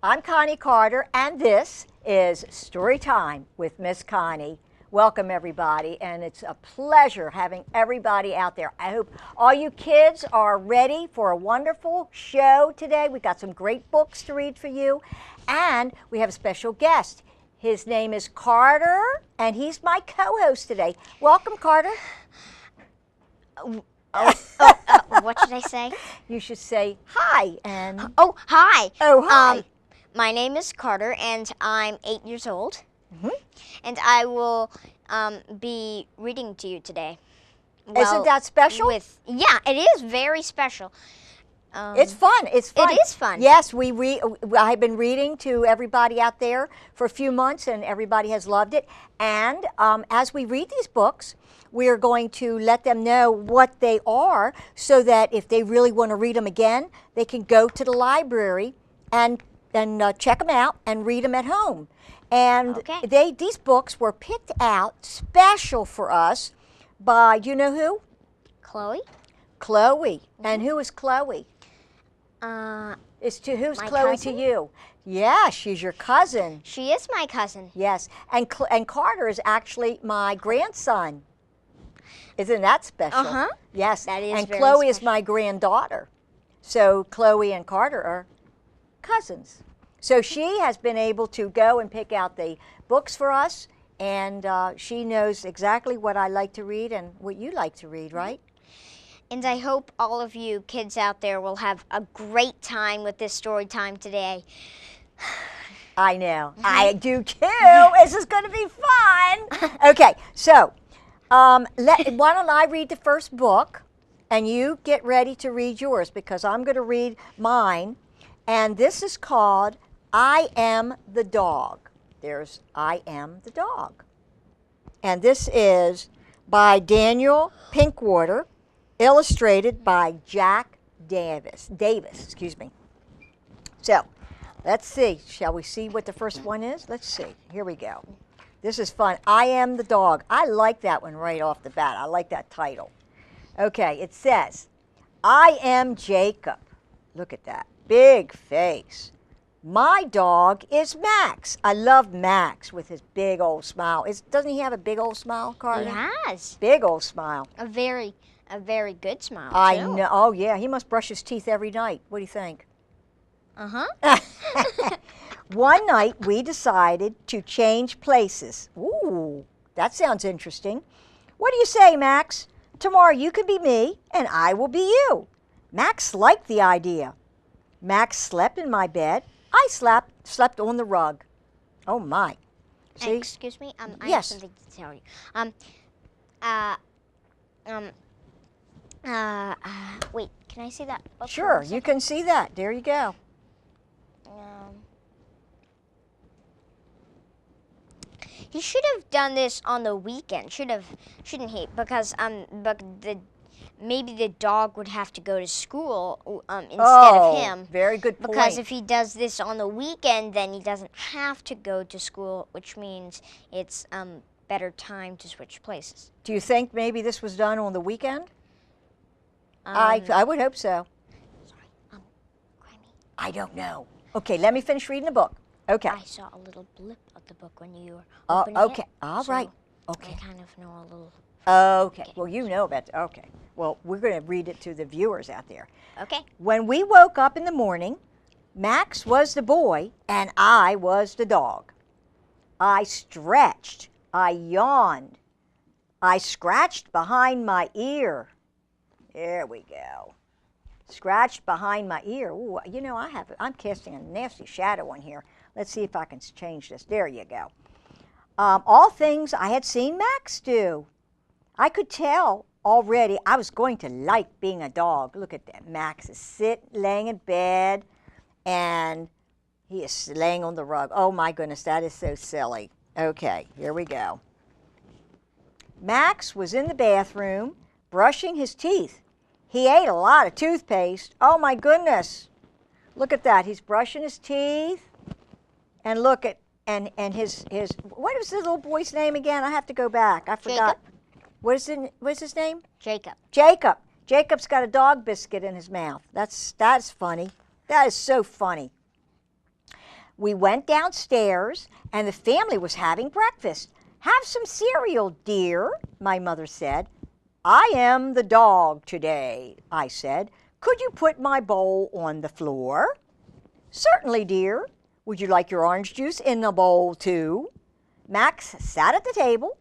I'm Connie Carter, and this is Storytime with Miss Connie. Welcome, everybody, and it's a pleasure having everybody out there. I hope all you kids are ready for a wonderful show today. We've got some great books to read for you, and we have a special guest. His name is Carter, and he's my co-host today. Welcome, Carter. What should I say? You should say hi and... Oh, hi. Oh, hi. My name is Carter, and I'm 8 years old. Mm-hmm. And I will be reading to you today. Isn't that special? Yeah, it is very special. It's fun. It's fun. It is fun. Yes, I've been reading to everybody out there for a few months, and everybody has loved it. And as we read these books, we are going to let them know what they are, so that if they really want to read them again, they can go to the library and check them out and read them at home. And these books were picked out special for us by, do you know who? Chloe. Chloe. Mm-hmm. And who is Chloe? Who's Chloe cousin? to you? Yeah, she's your cousin. She is my cousin. Yes, and Carter is actually my grandson. Isn't that special? Uh-huh. Yes, that is and very Chloe is special. my granddaughter. So Chloe and Carter are cousins. So she has been able to go and pick out the books for us, and she knows exactly what I like to read and what you like to read, right? And I hope all of you kids out there will have a great time with this story time today. I know. I do too. This is going to be fun. Okay, so why don't I read the first book, and you get ready to read yours, because I'm going to read mine, and this is called I Am the Dog. There's I Am the Dog. And this is by Daniel Pinkwater, illustrated by Jack Davis. So, let's see. Shall we see what the first one is? Let's see. Here we go. This is fun. I Am the Dog. I like that one right off the bat. I like that title. Okay, it says, I am Jacob. Look at that. Big face. My dog is Max. I love Max with his big old smile. Doesn't he have a big old smile, Carter? He has. Big old smile. A very good smile, too. I know. Oh, yeah. He must brush his teeth every night. What do you think? Uh-huh. One night, we decided to change places. Ooh, that sounds interesting. What do you say, Max? Tomorrow you can be me, and I will be you. Max liked the idea. Max slept in my bed. I slept on the rug. Oh, my. See? Excuse me? I yes. have something to tell you. Wait, can I see that book? Sure, you can see that. There you go. He should have done this on the weekend, shouldn't he? Because maybe the dog would have to go to school instead of him. Very good point. Because if he does this on the weekend, then he doesn't have to go to school, which means it's better time to switch places. Do you think maybe this was done on the weekend? I would hope so. Sorry, Granny. I don't know. Okay, let me finish reading the book. Okay. I saw a little blip of the book when you were opening okay. it. All right. Okay. I kind of know a little. Okay. Well, you know about it. Okay. Well, we're going to read it to the viewers out there. Okay. When we woke up in the morning, Max was the boy and I was the dog. I stretched. I yawned. I scratched behind my ear. There we go. Scratched behind my ear. Ooh, you know, I'm casting a nasty shadow on here. Let's see if I can change this. There you go. All things I had seen Max do. I could tell already I was going to like being a dog. Look at that. Max is laying in bed, and he is laying on the rug. Oh, my goodness, that is so silly. Okay, here we go. Max was in the bathroom brushing his teeth. He ate a lot of toothpaste. Oh, my goodness. Look at that. He's brushing his teeth. And look at, and his, what was the little boy's name again? I have to go back. I forgot. Jacob. What's his name? Jacob. Jacob. Jacob's got a dog biscuit in his mouth. That's funny. That is so funny. We went downstairs, and the family was having breakfast. Have some cereal, dear, my mother said. I am the dog today, I said. Could you put my bowl on the floor? Certainly, dear. Would you like your orange juice in the bowl, too? Max sat at the table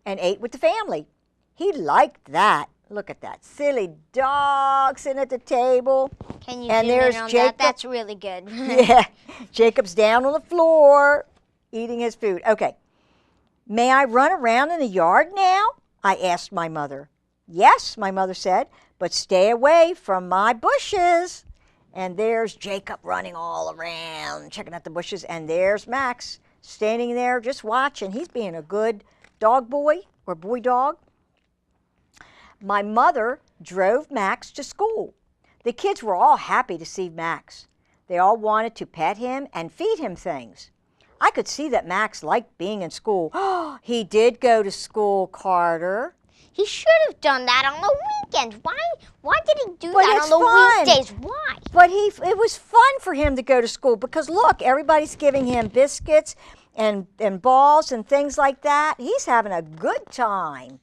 and ate with the family. He liked that. Look at that silly dog sitting at the table. Can you And zoom there's in on Jacob. that? That's really good. Yeah, Jacob's down on the floor eating his food. Okay, may I run around in the yard now? I asked my mother. Yes, my mother said, but stay away from my bushes. And there's Jacob running all around, checking out the bushes. And there's Max standing there just watching. He's being a good dog boy or boy dog. My mother drove Max to school. The kids were all happy to see Max. They all wanted to pet him and feed him things. I could see that Max liked being in school. He did go to school, Carter. He should have done that on the weekend. Why did he do But that it's on the fun. weekdays? Why? But it was fun for him to go to school because, look, everybody's giving him biscuits and balls and things like that. He's having a good time.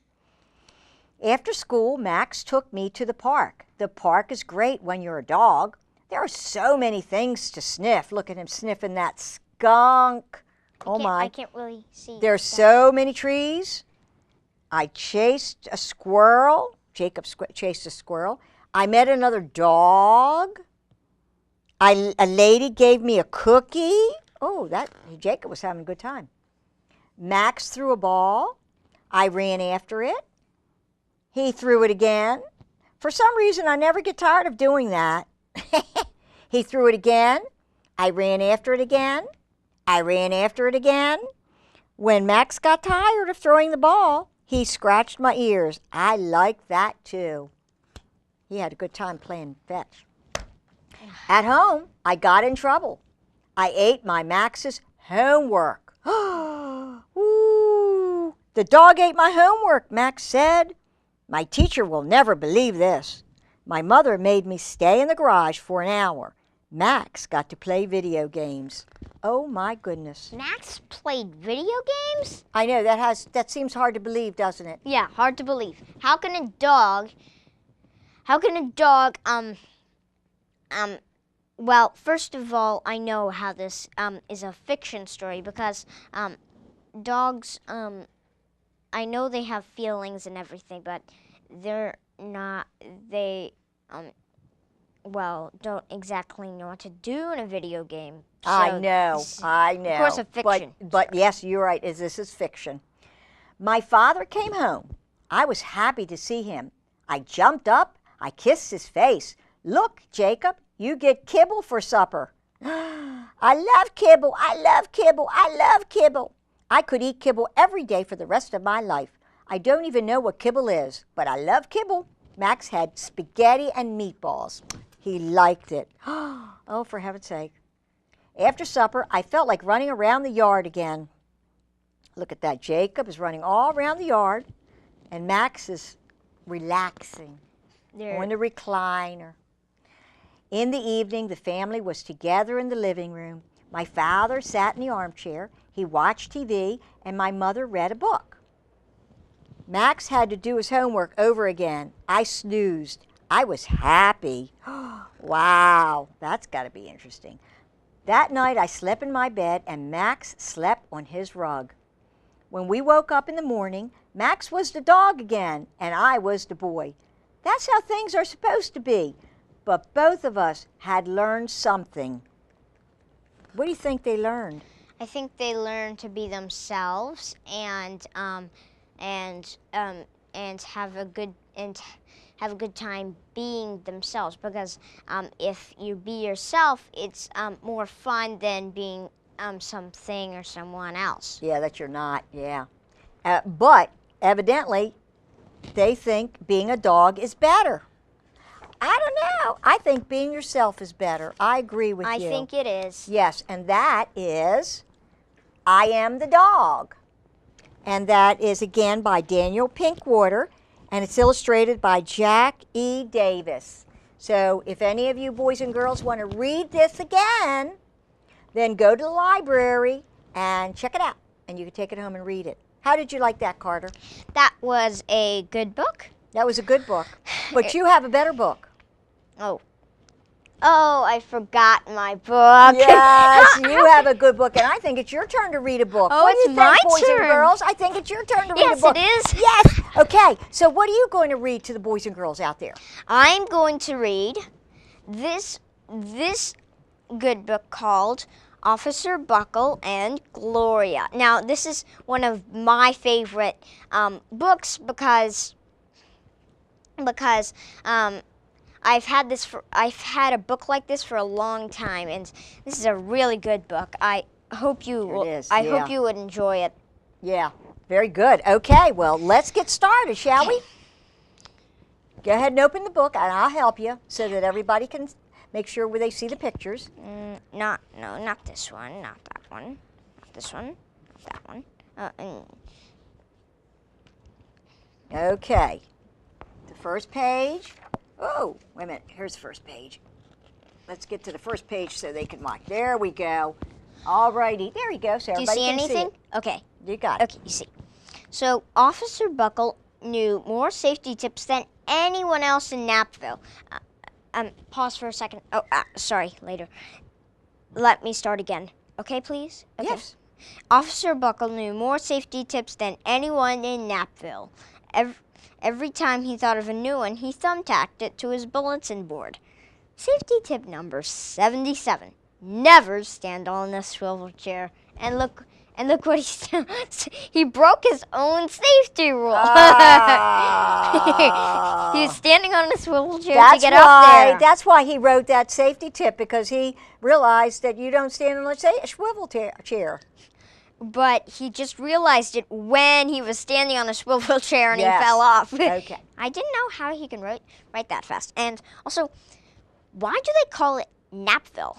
After school, Max took me to the park. The park is great when you're a dog. There are so many things to sniff. Look at him sniffing that skunk. Oh my. I can't really see. There's so many trees. I chased a squirrel. Jacob chased a squirrel. I met another dog. A lady gave me a cookie. Oh, Jacob was having a good time. Max threw a ball. I ran after it. He threw it again. For some reason, I never get tired of doing that. He threw it again. I ran after it again. I ran after it again. When Max got tired of throwing the ball, he scratched my ears. I liked that too. He had a good time playing fetch. At home, I got in trouble. I ate my Max's homework. Ooh, the dog ate my homework, Max said. My teacher will never believe this. My mother made me stay in the garage for an hour. Max got to play video games. Oh my goodness. Max played video games? I know, that seems hard to believe, doesn't it? Yeah, hard to believe. How can a dog, well, first of all, I know how this is a fiction story because dogs, I know they have feelings and everything, but don't exactly know what to do in a video game. So I know. Of course, a fiction. But yes, you're right, this is fiction. My father came home. I was happy to see him. I jumped up. I kissed his face. Look, Jacob, you get kibble for supper. I love kibble. I love kibble. I love kibble. I could eat kibble every day for the rest of my life. I don't even know what kibble is, but I love kibble. Max had spaghetti and meatballs. He liked it. Oh, for heaven's sake. After supper, I felt like running around the yard again. Look at that. Jacob is running all around the yard, and Max is relaxing on the recliner. In the evening, the family was together in the living room. My father sat in the armchair. He watched TV, and my mother read a book. Max had to do his homework over again. I snoozed. I was happy. Wow, that's got to be interesting. That night, I slept in my bed, and Max slept on his rug. When we woke up in the morning, Max was the dog again, and I was the boy. That's how things are supposed to be. But both of us had learned something. What do you think they learned? I think they learned to be themselves and have a good time being themselves. Because if you be yourself, it's more fun than being something or someone else. Yeah, that you're not. Yeah, but evidently, they think being a dog is better. I don't know. I think being yourself is better. I agree with you. I think it is. Yes, and that is I Am the Dog. And that is, again, by Daniel Pinkwater, and it's illustrated by Jack E. Davis. So if any of you boys and girls want to read this again, then go to the library and check it out. And you can take it home and read it. How did you like that, Carter? That was a good book. That was a good book. But you have a better book. Oh, I forgot my book. Yes, you have a good book, and I think it's your turn to read a book. Oh, What do you it's my think, boys turn. and girls? I think it's your turn to read a Yes, book. it is. Yes. Okay, so what are you going to read to the boys and girls out there? I'm going to read this good book called Officer Buckle and Gloria. Now, this is one of my favorite books because I've had a book like this for a long time, and this is a really good book. I hope you hope you would enjoy it. Yeah, very good. Okay, well, let's get started, shall we? Go ahead and open the book, and I'll help you so that everybody can make sure where they see the pictures. Not this one, not that one, not this one, that one. Okay, the first page. Oh, wait a minute. Here's the first page. Let's get to the first page so they can watch. There we go. All righty. There you go. So Do you everybody see can anything? see it. Okay. You got it. Okay, you see. So Officer Buckle knew more safety tips than anyone else in Napville. Pause for a second. Oh, sorry, later. Let me start again. Okay, please? Okay. Yes. Officer Buckle knew more safety tips than anyone in Napville. Every time he thought of a new one, he thumbtacked it to his bulletin board. Safety tip number 77. Never stand on a swivel chair. And look what he broke his own safety rule. He was standing on a swivel chair to get up there. That's why he wrote that safety tip, because he realized that you don't stand on a swivel chair. But he just realized it when he was standing on a swivel chair and Yes. he fell off. Okay. I didn't know how he can write that fast. And also, why do they call it Napville?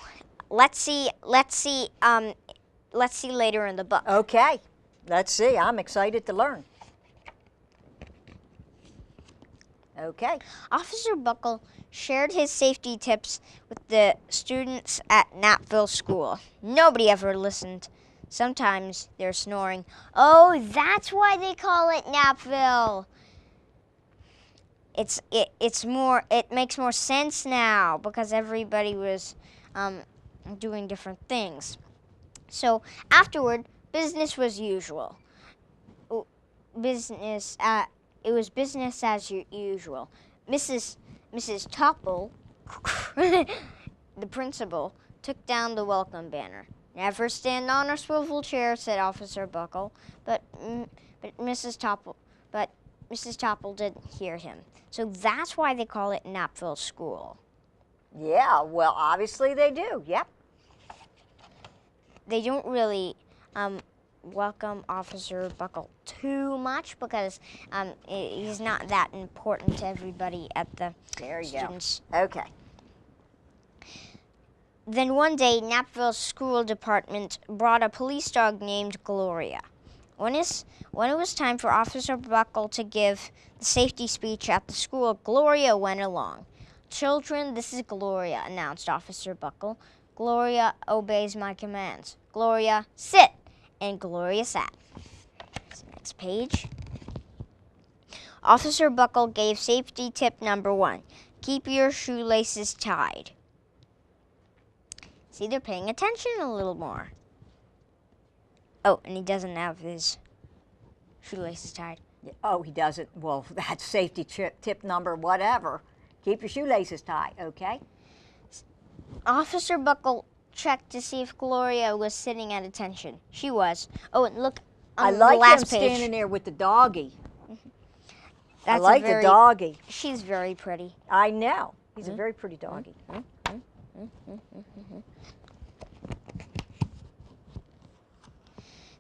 Let's see later in the book. Okay. Let's see. I'm excited to learn. Okay. Officer Buckle shared his safety tips with the students at Napville School. Nobody ever listened. Sometimes they're snoring. Oh, that's why they call it Napville. It makes more sense now because everybody was doing different things. So afterward, business was usual. It was business as usual. Mrs. Topple, the principal, took down the welcome banner. Never stand on a swivel chair, said Officer Buckle, but Mrs. Topple didn't hear him. So that's why they call it Napville School. Yeah, well, obviously they do. Yep. They don't really welcome Officer Buckle too much because he's not that important to everybody at the students. Okay. Then one day, Napville's school department brought a police dog named Gloria. When it was time for Officer Buckle to give the safety speech at the school, Gloria went along. Children, this is Gloria, announced Officer Buckle. Gloria obeys my commands. Gloria, sit. And Gloria sat. Next page. Officer Buckle gave safety tip number 1. Keep your shoelaces tied. See, they're paying attention a little more. Oh, and he doesn't have his shoelaces tied. Oh, he doesn't. Well, that's safety tip number whatever. Keep your shoelaces tied, okay? Officer Buckle checked to see if Gloria was sitting at attention. She was. Oh, and look on the last page. I like him standing there with the doggie. That's I like the doggie. She's very pretty. I know. He's a very pretty doggie.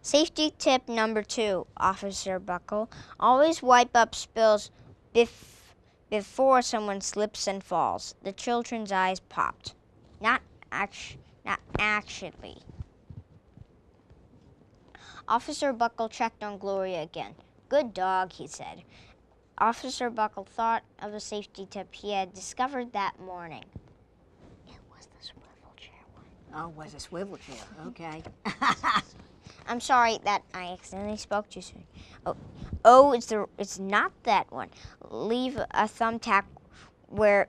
Safety tip number 2, Officer Buckle. Always wipe up spills before someone slips and falls. The children's eyes popped. Not actually. Officer Buckle checked on Gloria again. Good dog, he said. Officer Buckle thought of a safety tip he had discovered that morning. It was the swivel chair one. Oh, was a swivel chair. Okay. I'm sorry that I accidentally spoke too soon. Oh, it's not that one. Leave a thumbtack where.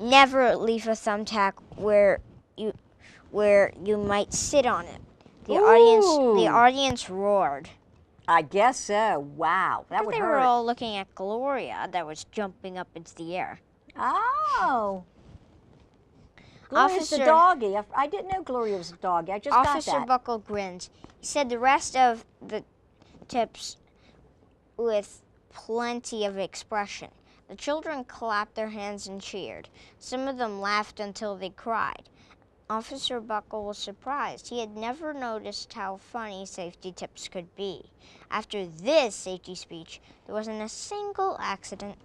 Never leave a thumbtack where you might sit on it. The audience roared. I guess so. Wow, that would They hurt. were all looking at Gloria that was jumping up into the air. Oh. Gloria's the doggy. I didn't know Gloria was a doggy. I just got that. Officer Buckle grins. He said the rest of the tips with plenty of expression. The children clapped their hands and cheered. Some of them laughed until they cried. Officer Buckle was surprised. He had never noticed how funny safety tips could be. After this safety speech, there wasn't a single accident.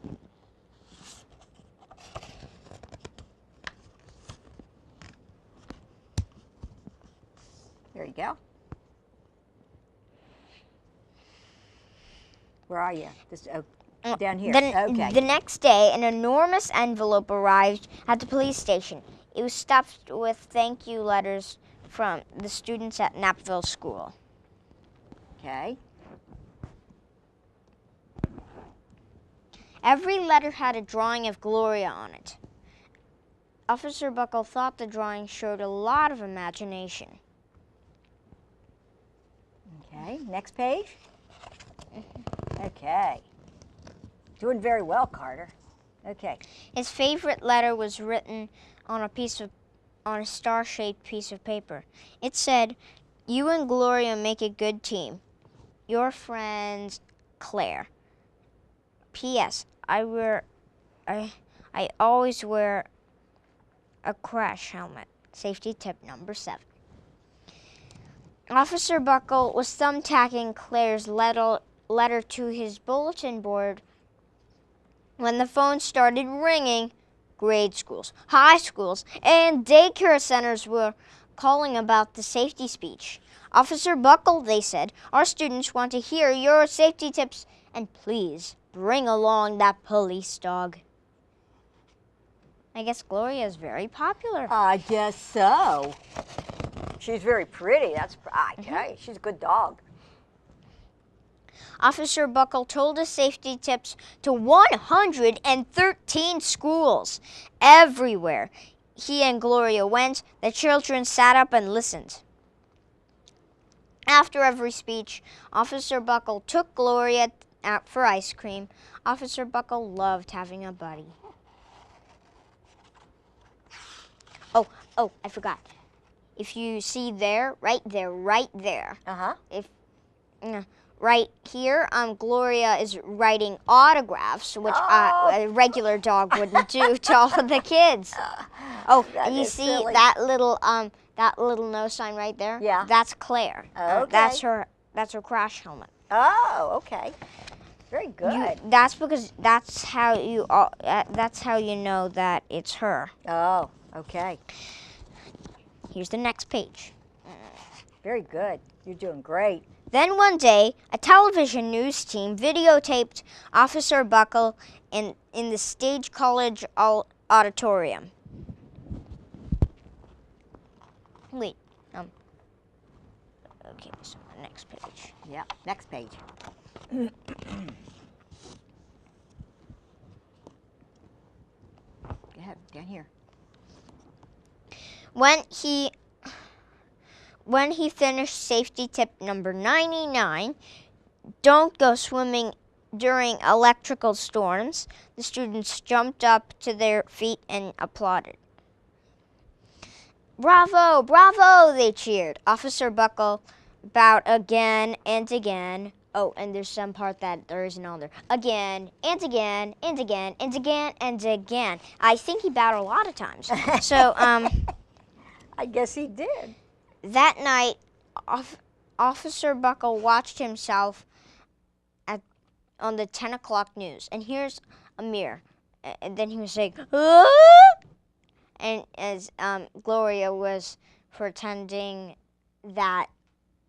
There you go. Where are you? Down here. Okay. The next day, an enormous envelope arrived at the police station. It was stuffed with thank you letters from the students at Knappville School. Okay. Every letter had a drawing of Gloria on it. Officer Buckle thought the drawing showed a lot of imagination. Okay, next page. Okay. Doing very well, Carter. Okay. His favorite letter was written on a star-shaped piece of paper. It said, "You and Gloria make a good team. Your friend, Claire. P.S. I always wear a crash helmet. Safety tip number 7." Officer Buckle was thumbtacking Claire's letter to his bulletin board when the phone started ringing. Grade schools, high schools, and daycare centers were calling about the safety speech. "Officer Buckle," they said, "our students want to hear your safety tips, and please bring along that police dog." I guess Gloria is very popular. I guess so. She's very pretty. Okay. She's a good dog. Officer Buckle told his safety tips to 113 schools. Everywhere he and Gloria went, the children sat up and listened. After every speech, Officer Buckle took Gloria out for ice cream. Officer Buckle loved having a buddy. Oh, I forgot. If you see there, right there. If right here, Gloria is writing autographs, which a regular dog wouldn't do to all of the kids. And you see silly. that little no sign right there? Yeah. That's Claire. Okay. That's her crash helmet. Oh, okay. Very good. That's how you know that it's her. Oh, okay. Here's the next page. Very good. You're doing great. Then one day, a television news team videotaped Officer Buckle in the Stage College auditorium. Wait, okay, so the next page. Yeah, next page. Go ahead, down here. When he finished safety tip number 99, don't go swimming during electrical storms, the students jumped up to their feet and applauded. "Bravo, bravo," they cheered. Officer Buckle bowed again and again. Oh, and there's some part that there isn't on there. Again, and again, and again, and again, and again. I think he bowed a lot of times. So, I guess he did. That night, Officer Buckle watched himself on the 10 o'clock news. And here's a mirror. And then he was saying, "Ah!" And as Gloria was pretending that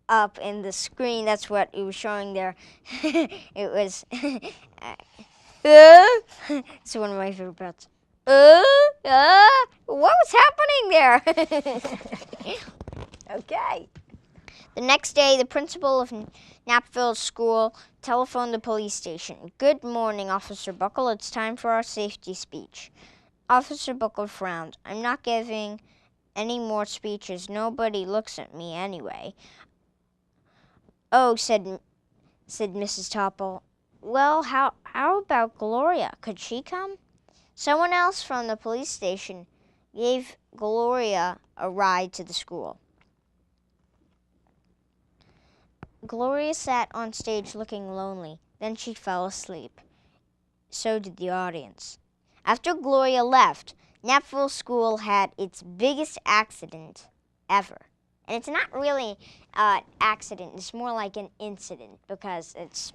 up in the screen, that's what it was showing there. It was, it's one of my favorite parts. What was happening there? Okay. The next day, the principal of Knapville School telephoned the police station. "Good morning, Officer Buckle. It's time for our safety speech." Officer Buckle frowned. "I'm not giving any more speeches. Nobody looks at me anyway." "Oh," said Mrs. Topple. "Well, how about Gloria? Could she come?" Someone else from the police station gave Gloria a ride to the school. Gloria sat on stage looking lonely. Then she fell asleep. So did the audience. After Gloria left, Knapville School had its biggest accident ever. And it's not really an accident, it's more like an incident because it's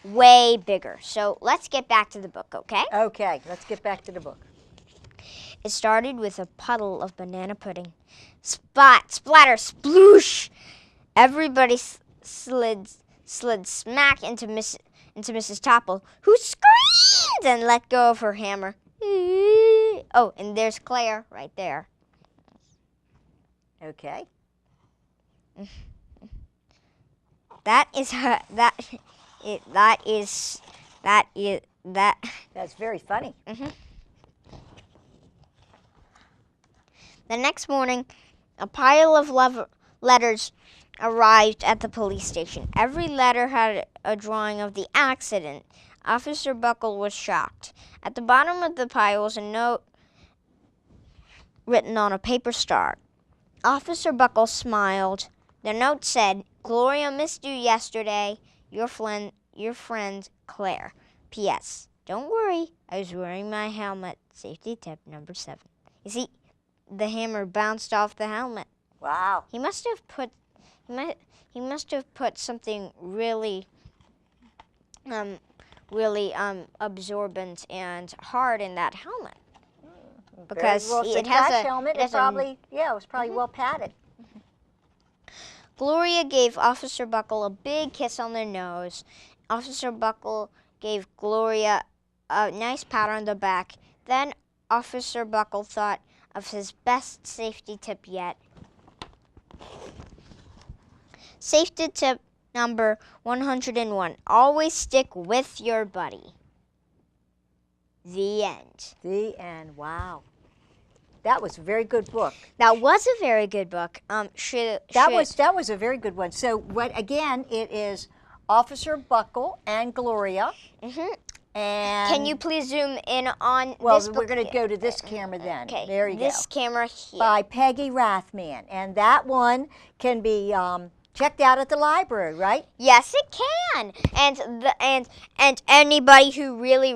way bigger. So let's get back to the book, okay? Okay, let's get back to the book. It started with a puddle of banana pudding. Splat, splatter, sploosh! Everybody slid smack into Mrs. Topple, who screamed and let go of her hammer. Oh, and there's Claire right there. Okay. That's very funny. Mm-hmm. The next morning, a pile of letters arrived at the police station. Every letter had a drawing of the accident. Officer Buckle was shocked. At the bottom of the pile was a note written on a paper star. Officer Buckle smiled. The note said, "Gloria missed you yesterday. Your friend Claire. P.S. Don't worry, I was wearing my helmet. Safety tip number 7. You see, the hammer bounced off the helmet. Wow. He must have put something really absorbent and hard in that helmet. Because it has a helmet. It was probably well padded. Gloria gave Officer Buckle a big kiss on the nose. Officer Buckle gave Gloria a nice pat on the back. Then Officer Buckle thought of his best safety tip yet. Safety tip number 101. Always stick with your buddy. The end. The end. Wow. That was a very good book. That was a very good book. That was a very good one. So again, it is Officer Buckle and Gloria. Mm-hmm. And can you please zoom in on this book? Well, we're going to go to this camera then. Okay. There you go. This camera here. By Peggy Rathman. And that one can be checked out at the library, right? Yes, it can. And anybody who really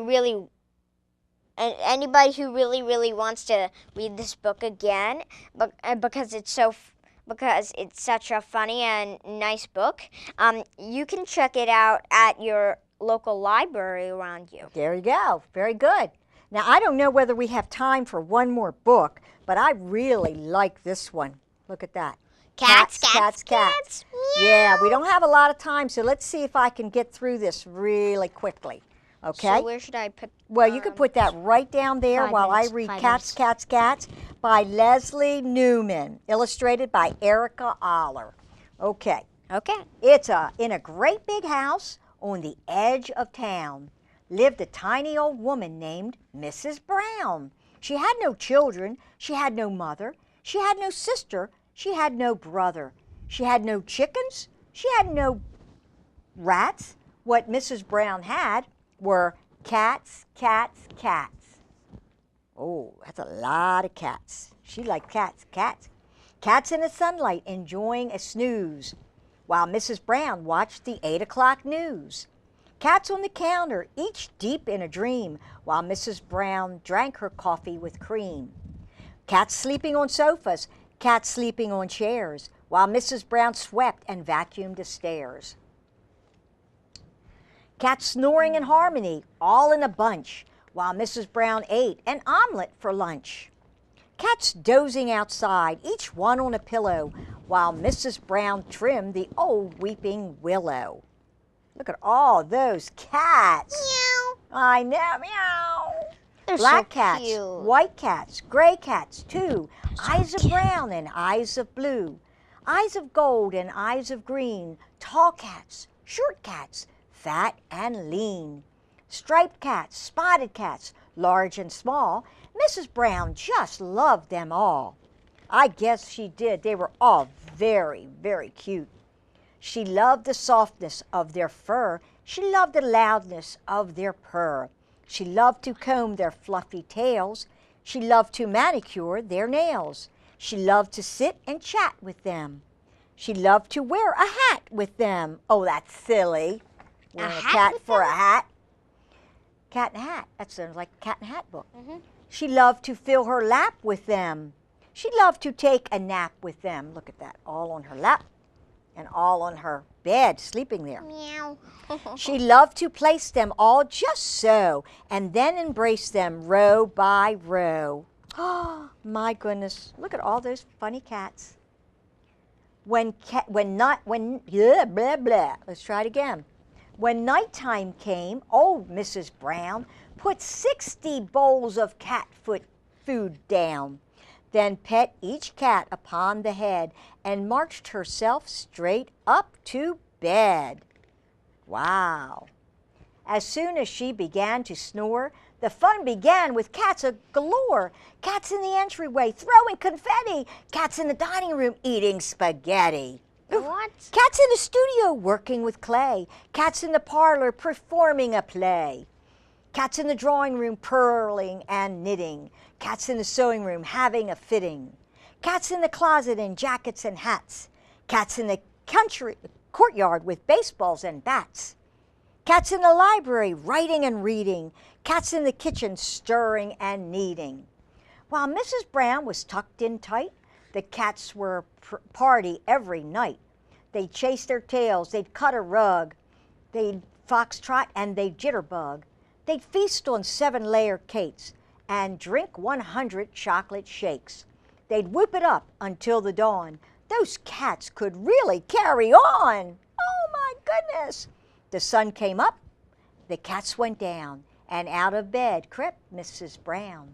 wants to read this book again, because it's such a funny and nice book, you can check it out at your local library around you. There you go. Very good. Now, I don't know whether we have time for one more book, but I really like this one. Look at that. Cats. Yeah, we don't have a lot of time, so let's see if I can get through this really quickly. Okay? So where should I put? Well, you can put that right down there while I read Cats by Leslie Newman, illustrated by Erica Aller. Okay. Okay. It's in a great big house on the edge of town lived a tiny old woman named Mrs. Brown. She had no children. She had no mother. She had no sister. She had no brother. She had no chickens. She had no rats. What Mrs. Brown had were cats. Oh, that's a lot of cats. She liked cats. Cats in the sunlight enjoying a snooze while Mrs. Brown watched the 8 o'clock news. Cats on the counter, each deep in a dream, while Mrs. Brown drank her coffee with cream. Cats sleeping on sofas, cats sleeping on chairs, while Mrs. Brown swept and vacuumed the stairs. Cats snoring in harmony, all in a bunch, while Mrs. Brown ate an omelet for lunch. Cats dozing outside, each one on a pillow, while Mrs. Brown trimmed the old weeping willow. Look at all those cats. Meow. I know, meow. They're black so cats, cute. white cats, gray cats, too. Eyes of brown and eyes of blue. Eyes of gold and eyes of green. Tall cats, short cats, fat and lean. Striped cats, spotted cats, large and small. Mrs. Brown just loved them all. I guess she did. They were all very, very cute. She loved the softness of their fur. She loved the loudness of their purr. She loved to comb their fluffy tails. She loved to manicure their nails. She loved to sit and chat with them. She loved to wear a hat with them. Oh, that's silly. Wearing a cat for a hat. Cat and hat. That sounds like a cat and hat book. She loved to fill her lap with them. She loved to take a nap with them. Look at that, all on her lap and all on her bed, sleeping there. Meow. She loved to place them all just so, and then embrace them row by row. Oh, my goodness, look at all those funny cats. Let's try it again. When nighttime came, old Mrs. Brown put 60 bowls of cat food down, then pet each cat upon the head and marched herself straight up to bed. Wow. As soon as she began to snore, the fun began with cats galore. Cats in the entryway throwing confetti. Cats in the dining room eating spaghetti. What? Cats in the studio working with clay. Cats in the parlor performing a play. Cats in the drawing room purling and knitting. Cats in the sewing room having a fitting. Cats in the closet in jackets and hats. Cats in the courtyard with baseballs and bats. Cats in the library writing and reading. Cats in the kitchen stirring and kneading. While Mrs. Brown was tucked in tight, the cats were party every night. They'd chase their tails, they'd cut a rug, they'd foxtrot and they'd jitterbug. They'd feast on 7-layer cakes and drink 100 chocolate shakes. They'd whoop it up until the dawn. Those cats could really carry on. Oh my goodness. The sun came up, the cats went down, and out of bed crept Mrs. Brown.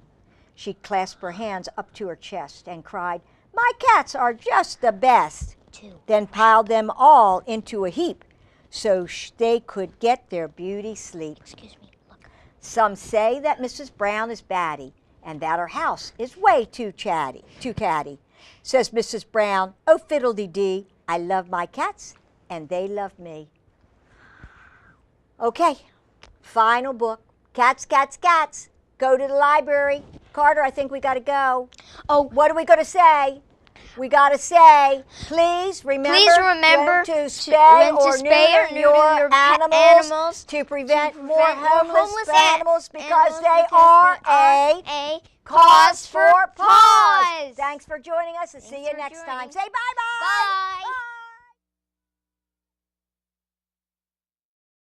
She clasped her hands up to her chest and cried, "My cats are just the best." Then piled them all into a heap so they could get their beauty sleep. Excuse me. Look. Some say that Mrs. Brown is batty and that her house is way too catty. Says Mrs. Brown, "Oh, fiddle-dee-dee, I love my cats and they love me." Okay, final book. Cats, cats, cats. Go to the library. Carter, I think we got to go. Oh, What are we going to say? We got to say, please remember when to spay or neuter your animals to prevent more homeless animals because they are a cause for pause. Thanks for joining us and see you next time. Say bye-bye. Bye.